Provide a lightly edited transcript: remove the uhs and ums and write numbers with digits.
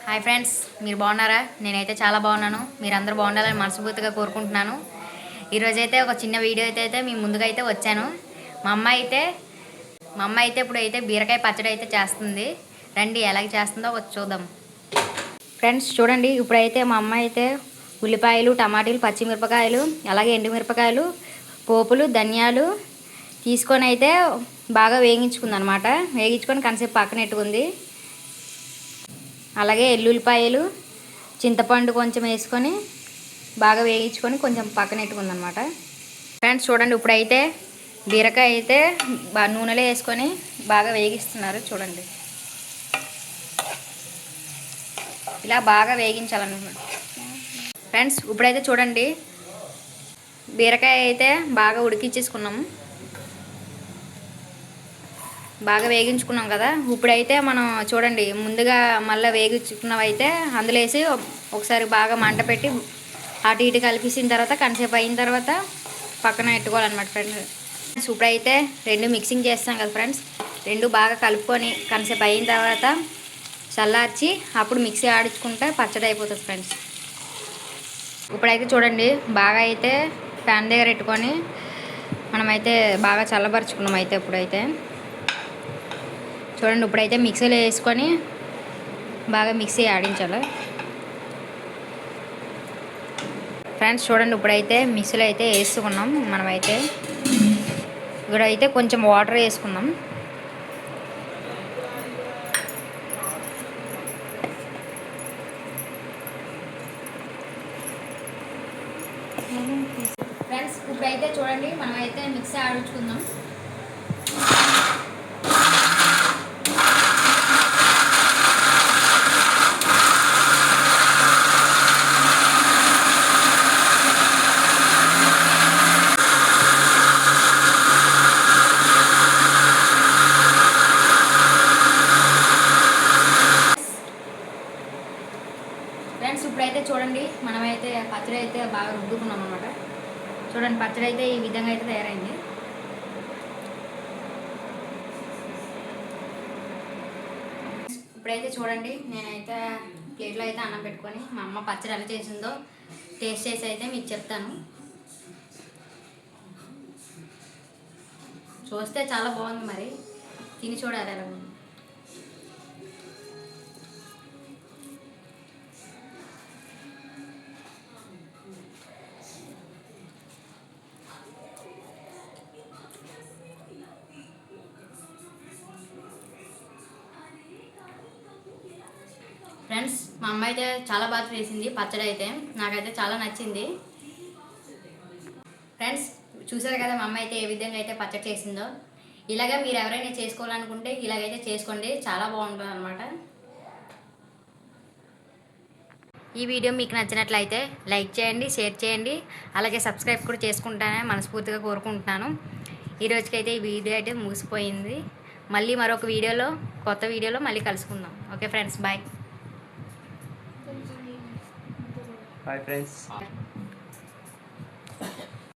Hi friends, మీరు బాగున్నారా? నేనైతే చాలా బాగున్నాను. మీరందరూ బాగుండాలని మనస్ఫూర్తిగా కోరుకుంటున్నాను. ఈరోజైతే ఒక చిన్న వీడియో అయితే మీ ముందుగా అయితే వచ్చాను. మా అమ్మ అయితే ఇప్పుడైతే బీరకాయ పచ్చడి అయితే చేస్తుంది. రండి, ఎలాగ చేస్తుందో వచ్చి చూద్దాం. ఫ్రెండ్స్ చూడండి, ఇప్పుడైతే మా అమ్మ అయితే ఉల్లిపాయలు, టమాటీలు, పచ్చిమిరపకాయలు, అలాగే ఎండుమిరపకాయలు, పోపులు, ధనియాలు తీసుకొని అయితే బాగా వేగించుకుందనమాట. వేగించుకొని కాసేపు పక్కన పెట్టుకుంది. అలాగే ఎల్లుల్లిపాయలు, చింతపండు కొంచెం వేసుకొని బాగా వేయించుకొని కొంచెం పక్కన పెట్టుకుందనమాట. ఫ్రెండ్స్ చూడండి, ఇప్పుడైతే బీరకాయ అయితే నూనెలో వేసుకొని బాగా వేగిస్తున్నారు. చూడండి, ఇలా బాగా వేగించాలన్నమాట. ఫ్రెండ్స్ ఇప్పుడైతే చూడండి, బీరకాయ అయితే బాగా ఉడికించేసుకున్నాము, బాగా వేగించుకున్నాం కదా. ఇప్పుడైతే మనం చూడండి, ముందుగా మళ్ళీ వేగించుకున్నవైతే అందులో వేసి ఒకసారి బాగా మంట పెట్టి అటు ఇటు కలిపేసిన తర్వాత కాసేపు అయిన తర్వాత పక్కన పెట్టుకోవాలన్నమాట ఫ్రెండ్స్. ఇప్పుడైతే రెండు మిక్సింగ్ చేస్తాం కదా ఫ్రెండ్స్, రెండు బాగా కలుపుకొని కాసేపు అయిన తర్వాత చల్లార్చి అప్పుడు మిక్సీ ఆడించుకుంటే పచ్చడి అయిపోతుంది ఫ్రెండ్స్. ఇప్పుడైతే చూడండి, బాగా అయితే ప్యాన్ దగ్గర పెట్టుకొని మనమైతే బాగా చల్లబరుచుకున్నాం. అయితే ఇప్పుడైతే చూడండి, ఇప్పుడైతే మిక్సీలో వేసుకొని బాగా మిక్సీ ఆడించాలి ఫ్రెండ్స్. చూడండి, ఇప్పుడైతే మిక్సీలో అయితే వేసుకున్నాం. మనమైతే ఇక్కడైతే కొంచెం వాటర్ వేసుకుందాం. ఫ్రెండ్స్ ఇప్పుడైతే చూడండి, మనమైతే మిక్సీ ఆడించుకుందాం. ఫ్రెండ్స్ ఇప్పుడైతే చూడండి, మనమైతే పచ్చడి అయితే బాగా రుద్దుకున్నాం అనమాట. చూడండి, పచ్చడి అయితే ఈ విధంగా అయితే తయారైంది. ఇప్పుడైతే చూడండి, నేనైతే ప్లేట్లో అయితే అన్నం పెట్టుకొని మా అమ్మ పచ్చడి ఎలా చేసిందో టేస్ట్ చేసి అయితే మీకు చెప్తాను. చూస్తే చాలా బాగుంది, మరి తిని చూడాలి ఎలా ఉంది. ఫ్రెండ్స్ మా అమ్మ అయితే చాలా బాగా చేసింది పచ్చడి అయితే, నాకైతే చాలా నచ్చింది. ఫ్రెండ్స్ చూసారు కదా, మా అమ్మ అయితే ఏ విధంగా అయితే పచ్చడి చేసిందో. ఇలాగ మీరు ఎవరైనా చేసుకోవాలనుకుంటే ఇలాగైతే చేసుకోండి, చాలా బాగుంటుంది అనమాట. ఈ వీడియో మీకు నచ్చినట్లయితే లైక్ చేయండి, షేర్ చేయండి, అలాగే సబ్స్క్రైబ్ కూడా చేసుకుంటానని మనస్ఫూర్తిగా కోరుకుంటున్నాను. ఈ రోజుకైతే ఈ వీడియో అయితే ముగిసిపోయింది. మళ్ళీ మరొక కొత్త వీడియోలో మళ్ళీ కలుసుకుందాం. Okay friends, bye. Hi friends.